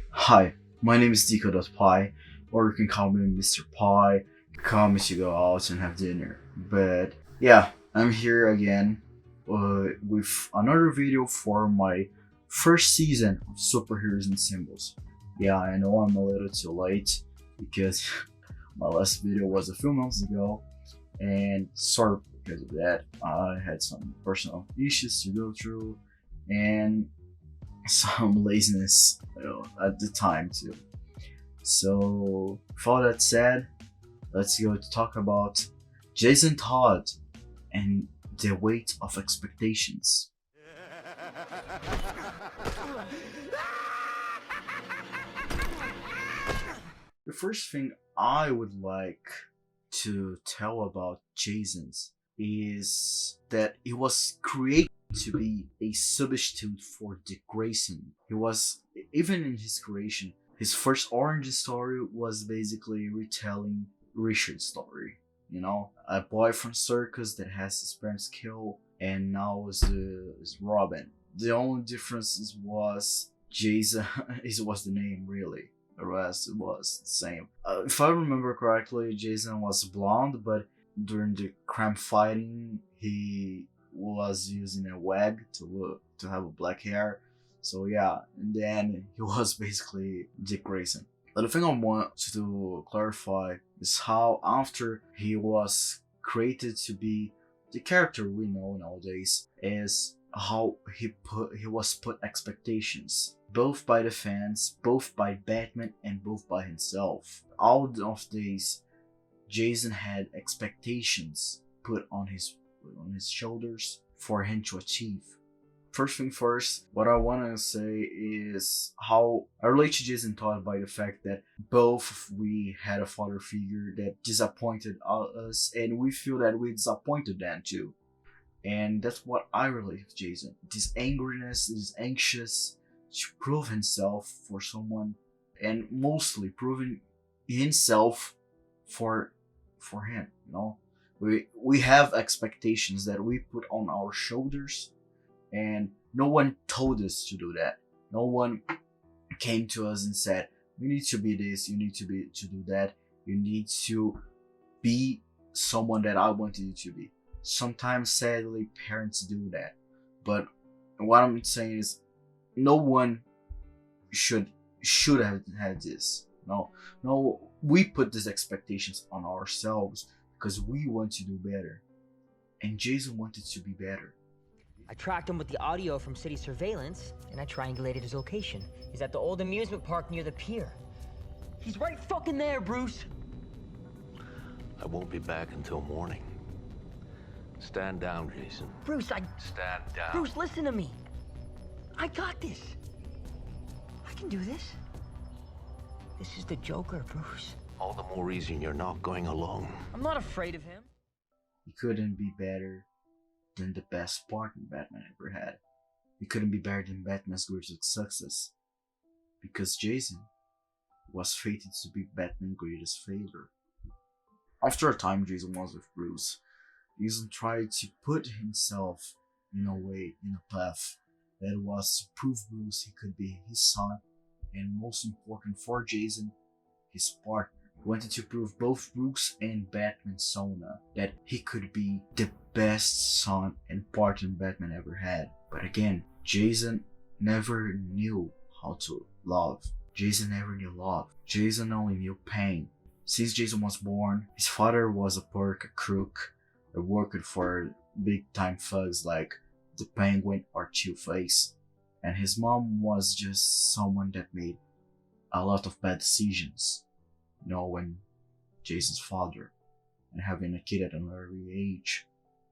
Hi, my name is deco.pie, or you can call me Mr. Pie. Call me to go out and have dinner. But yeah, I'm here again with another video for my first season of superheroes and symbols. Yeah, I know I'm a little too late because my last video was a few months ago, and sort of because of that, I had some personal issues to go through, and some laziness at the time too. So, with all that said, let's go to talk about Jason Todd and the weight of expectations. The first thing I would like to tell about Jason's is that it was created to be a substitute for Dick Grayson. He was, even in his creation, his first origin story was basically retelling Richard's story. You know, a boy from circus that has his parents killed and now is Robin. The only difference was Jason is was the name really. The rest was the same. If I remember correctly, Jason was blonde, but during the crime fighting, he was using a wig to have a black hair. So yeah, and then he was basically Dick Grayson. But the thing I want to clarify is how after he was created to be the character we know nowadays is how he was put expectations both by the fans, both by Batman and both by himself. All of these Jason had expectations put on his shoulders for him to achieve. First thing first, what I want to say is how I relate to Jason Todd by the fact that both we had a father figure that disappointed us, and we feel that we disappointed them too. And that's what I relate with Jason. This angriness, this anxious to prove himself for someone, and mostly proving himself for for him. You know, we have expectations that we put on our shoulders, and no one told us to do that. No one came to us and said, "You need to be this. You need to do that. You need to be someone that I wanted you to be." Sometimes, sadly, parents do that, but what I'm saying is, no one should have had this. No, we put these expectations on ourselves because we want to do better, and Jason wanted to be better. I tracked him with the audio from city surveillance, and I triangulated his location. He's at the old amusement park near the pier. He's right fucking there, Bruce! I won't be back until morning. Stand down, Jason. Bruce, Stand down. Bruce, listen to me! I got this! I can do this. This is the Joker, Bruce. All the more reason you're not going alone. I'm not afraid of him. He couldn't be better than the best partner Batman ever had. He couldn't be better than Batman's greatest success, because Jason was fated to be Batman's greatest failure. After a time Jason was with Bruce, Jason tried to put himself in a way, in a path that was to prove Bruce he could be his son, and most important for Jason, his partner. He wanted to prove both Bruce and Batman Sona that he could be the best son and partner Batman ever had. But again, Jason never knew how to love. Jason never knew love. Jason only knew pain. Since Jason was born, his father was a crook that worked for big time thugs like the Penguin or Two-Face. And his mom was just someone that made a lot of bad decisions. You know, when Jason's father and having a kid at an early age,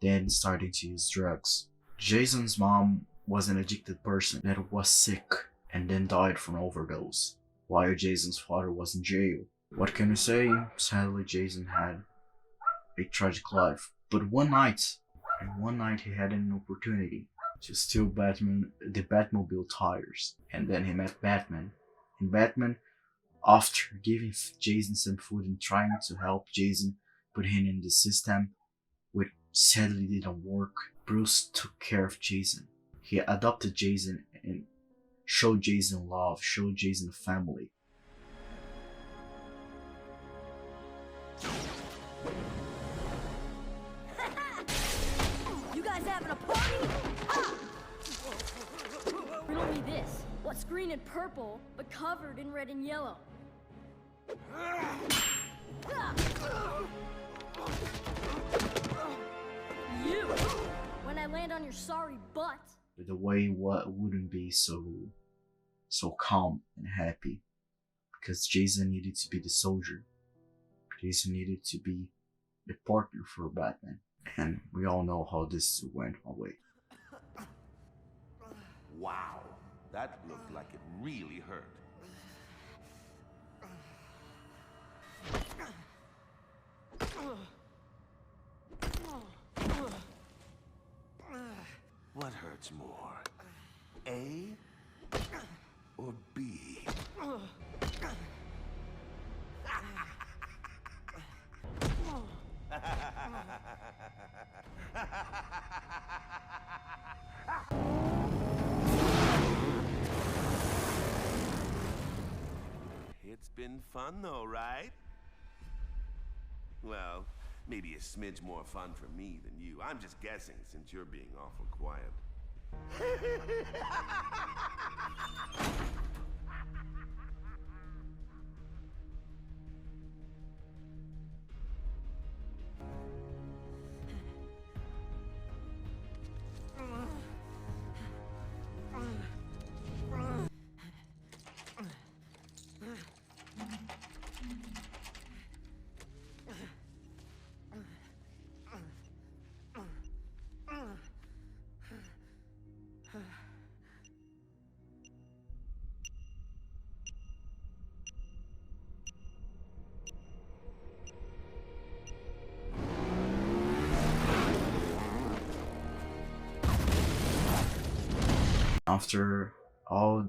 then starting to use drugs. Jason's mom was an addicted person that was sick and then died from overdose, while Jason's father was in jail. What can you say? Sadly, Jason had a tragic life. But one night he had an opportunity to steal the Batmobile tires, and then he met Batman. And Batman, after giving Jason some food and trying to help Jason put him in the system, which sadly didn't work, Bruce took care of Jason. He adopted Jason, and show Jason love, show Jason family. You guys having a party? Ah! Riddle me this. What's green and purple, but covered in red and yellow? You! When I land on your sorry butt. The way what wouldn't be so calm and happy, because Jason needed to be the soldier. Jason needed to be the partner for Batman, and we all know how this went away. Wow, that looked like it really hurt. What hurts more, A or B? It's been fun though, right? Well, maybe a smidge more fun for me than you. I'm just guessing since you're being awful quiet. After all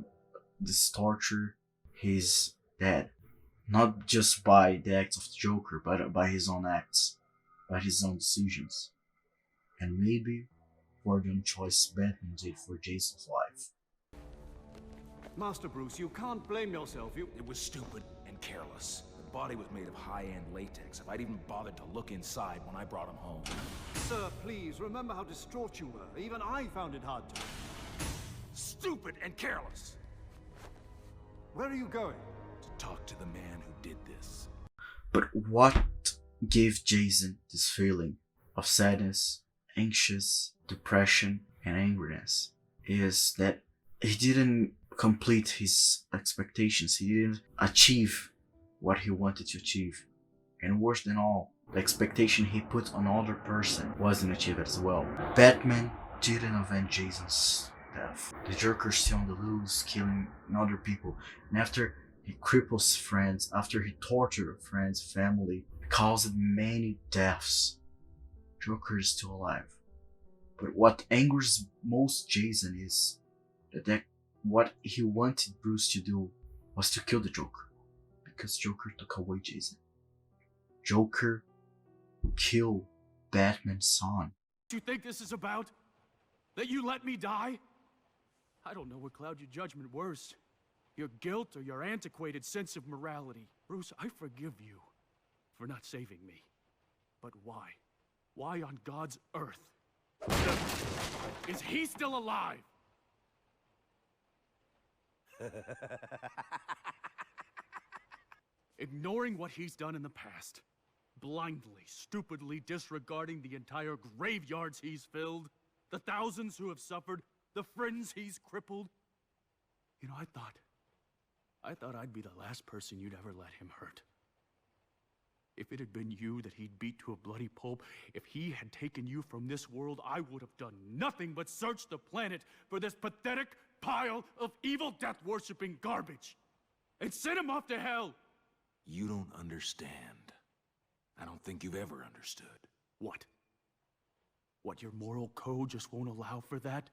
this torture, he's dead. Not just by the acts of the Joker, but by his own acts, by his own decisions. And maybe for the choice Batman did for Jason's life. Master Bruce, you can't blame yourself. It was stupid and careless. The body was made of high-end latex. If I'd even bothered to look inside when I brought him home. Sir, please, remember how distraught you were. Even I found it hard to... Stupid and careless! Where are you going? To talk to the man who did this. But what gave Jason this feeling of sadness, anxious, depression, and angriness is that he didn't complete his expectations. He didn't achieve what he wanted to achieve. And worse than all, the expectation he put on other person wasn't achieved as well. Batman didn't avenge Jason's death. The Joker's still on the loose, killing other people. And after he cripples friends, after he tortured friends, family, caused many deaths, Joker is still alive. But what angers most Jason is that what he wanted Bruce to do was to kill the Joker. Because Joker took away Jason. Joker killed Batman's son. Do you think this is about? That you let me die? I don't know what cloud your judgment worse. Your guilt or your antiquated sense of morality. Bruce, I forgive you for not saving me. But why? Why on God's earth? Is he still alive? Ignoring what he's done in the past. Blindly, stupidly disregarding the entire graveyards he's filled. The thousands who have suffered. The friends he's crippled. You know, I thought I'd be the last person you'd ever let him hurt. If it had been you that he'd beat to a bloody pulp, if he had taken you from this world, I would have done nothing but search the planet for this pathetic pile of evil death-worshipping garbage and send him off to hell. You don't understand. I don't think you've ever understood. What? What, your moral code just won't allow for that?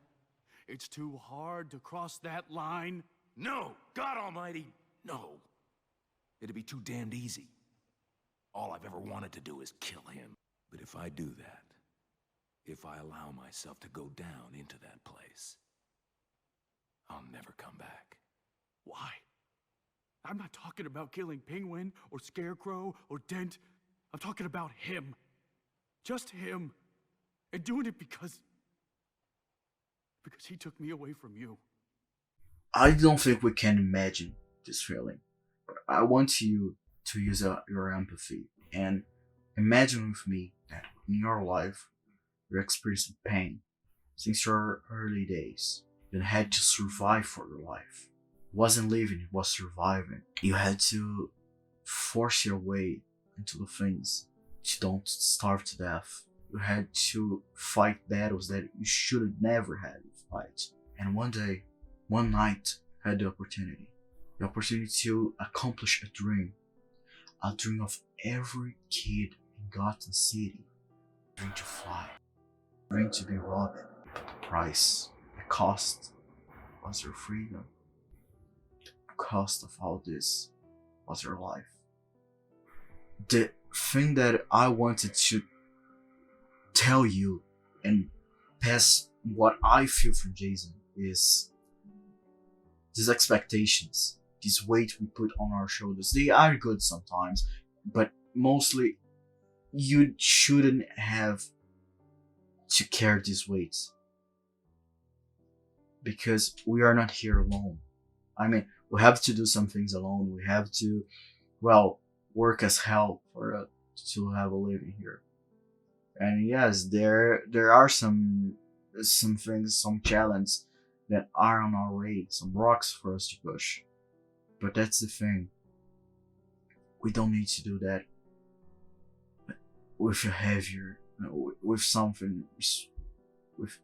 It's too hard to cross that line? No! God almighty, no! It'd be too damned easy. All I've ever wanted to do is kill him. But if I do that, if I allow myself to go down into that place, I'll never come back. I'm not talking about killing Penguin or Scarecrow or Dent. I'm talking about him. Just him. And doing it because he took me away from you. I don't think we can imagine this feeling, but I want you to use your empathy and imagine with me that in your life you're experiencing pain since your early days. You had to survive for your life. It wasn't living, it was surviving. You had to force your way into the things to don't starve to death. You had to fight battles that you should have never had to fight. And one day, one night, had the opportunity to accomplish a dream of every kid in Gotham City, a dream to fly, a dream to be Robin. The price, the cost was your freedom. The cost of all this was your life. The thing that I wanted to tell you and pass what I feel from Jason is these expectations, this weight we put on our shoulders. They are good sometimes, but mostly you shouldn't have to carry this weight, because we are not here alone. I mean, we have to do some things alone. We have to, well, work as hell for to have a living here. And yes, there are some things, some challenges that are on our way, some rocks for us to push. But that's the thing. We don't need to do that with a heavier, with something. With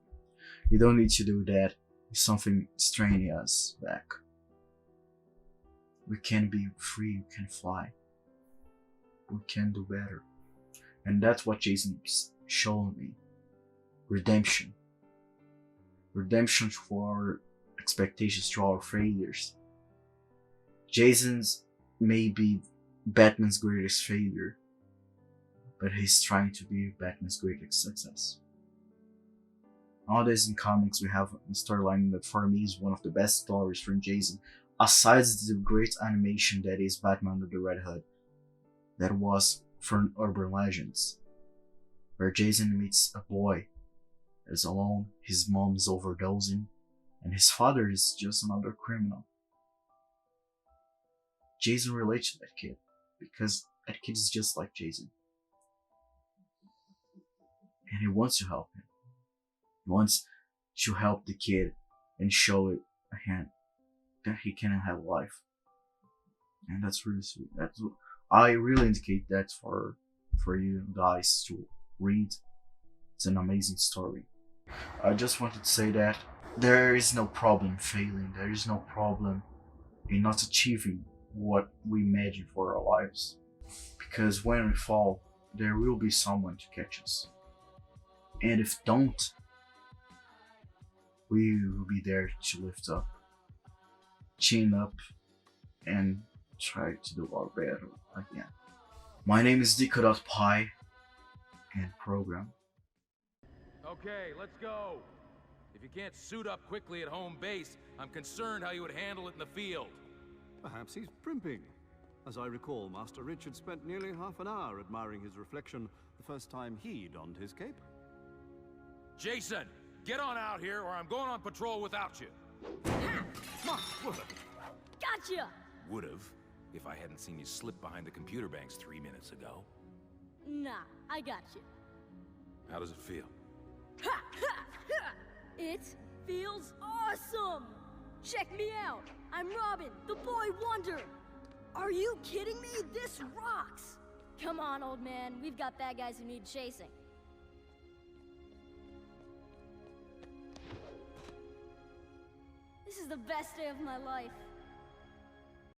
you don't need to do that with something straining us back. We can be free. We can fly. We can do better. And that's what Jason's showing me. Redemption. Redemption for our expectations, to our failures. Jason's may be Batman's greatest failure, but he's trying to be Batman's greatest success. Nowadays in comics we have a storyline that for me is one of the best stories from Jason, aside the great animation that is Batman under the Red Hood, that was from Urban Legends, where Jason meets a boy that is alone, his mom is overdosing, and his father is just another criminal. Jason relates to that kid, because that kid is just like Jason. And he wants to help him. He wants to help the kid and show it a hand that he can have a life. And that's really sweet. I really indicate that for you guys to read. It's an amazing story. I just wanted to say that there is no problem failing. There is no problem in not achieving what we imagine for our lives. Because when we fall, there will be someone to catch us. And if don't, we will be there to lift up, chin up, and try to do our better again. My name is deco.py and program. Okay, let's go. If you can't suit up quickly at home base, I'm concerned how you would handle it in the field. Perhaps he's primping. As I recall, Master Richard spent nearly half an hour admiring his reflection the first time he donned his cape. Jason, get on out here or I'm going on patrol without you. Gotcha! Would've, if I hadn't seen you slip behind the computer banks 3 minutes ago. Nah, I got you. How does it feel? Ha! Ha! Ha! It feels awesome! Check me out! I'm Robin, the boy wonder! Are you kidding me? This rocks! Come on, old man. We've got bad guys who need chasing. This is the best day of my life.